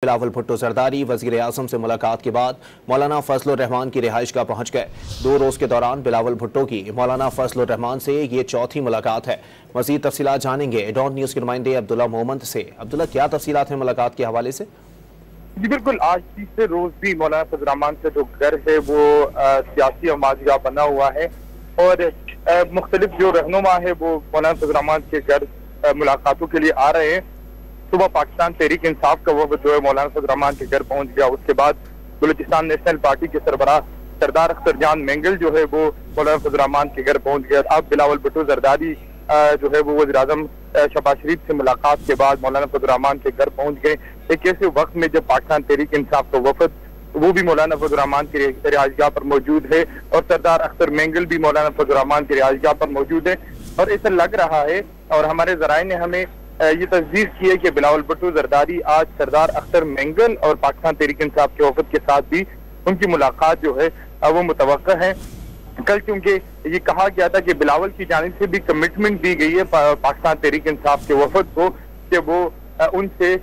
बिलावल भुट्टो जरदारी वजीर आजम से मुलाकात के बाद मौलाना फजल रहमान की रिहाइश गाह पहुंच गए। 2 रोज के दौरान बिलावल भुट्टो की मौलाना फजल रहमान से ये चौथी मुलाकात है। मजीद तफसीलात जानेंगे डॉन न्यूज के नुमाइंदे अब्दुल्ला मोहम्मद से। अब्दुल्ला, क्या तफसीलात हैं मुलाकात के हवाले से? जी बिल्कुल, आज तीसरे रोज भी मौलाना फजल रहमान से जो घर है वो सियासी अमाजगाह बना हुआ है और मुख्तलिफ जो रहनुमा है वो मौलाना फजल रहमान के घर मुलाकातों के लिए आ रहे हैं। सुबह पाकिस्तान तहरीक इंसाफ का वफद जो है मौलाना फजल रहमान के घर पहुंच गया। उसके बाद बलूचिस्तान नेशनल पार्टी के सरबराह सरदार अख्तर जान मेंगल जो है वो मौलाना फजल रहमान के घर पहुंच गया। अब बिलावल भुट्टो जरदारी जो है वो वज़ीर आज़म शहबाज शरीफ से मुलाकात के बाद मौलाना फजल रहमान के घर पहुंच गए। एक ऐसे वक्त में जब पाकिस्तान तहरीक इंसाफ का वफद वो भी मौलाना फजल रहमान की रिहाइशगाह पर मौजूद है और सरदार अख्तर मेंगल भी मौलाना फजल रहमान की रिहाइशगाह पर मौजूद है। और ऐसा लग रहा है और हमारे जराए ने हमें ये तस्दीक की है कि बिलावल भुट्टो जरदारी आज सरदार अख्तर मेंगल और पाकिस्तान तहरीक इंसाफ के वफद के साथ भी उनकी मुलाकात जो है वो मुतवक्का है। कल चूंकि ये कहा गया था कि बिलावल की जानिब से भी कमिटमेंट दी गई है पाकिस्तान तहरीक इंसाफ के वफद को कि वो उनसे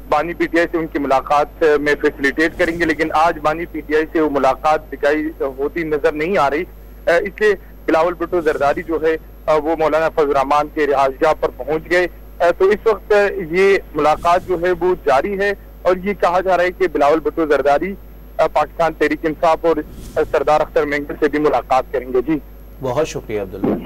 बानी पीटीआई से उनकी मुलाकात में फैसिलिटेट करेंगे, लेकिन आज बानी पीटीआई से वो मुलाकात दिखाई होती नजर नहीं आ रही। इसलिए बिलावल भुट्टो जरदारी जो है वो मौलाना फजल रहमान के रिहाइशगाह पर पहुंच गए। तो इस वक्त ये मुलाकात जो है वो जारी है और ये कहा जा रहा है कि बिलावल भुट्टो जरदारी पाकिस्तान तहरीक इंसाफ और सरदार अख्तर मेंगल से भी मुलाकात करेंगे। जी बहुत शुक्रिया अब्दुल्ला।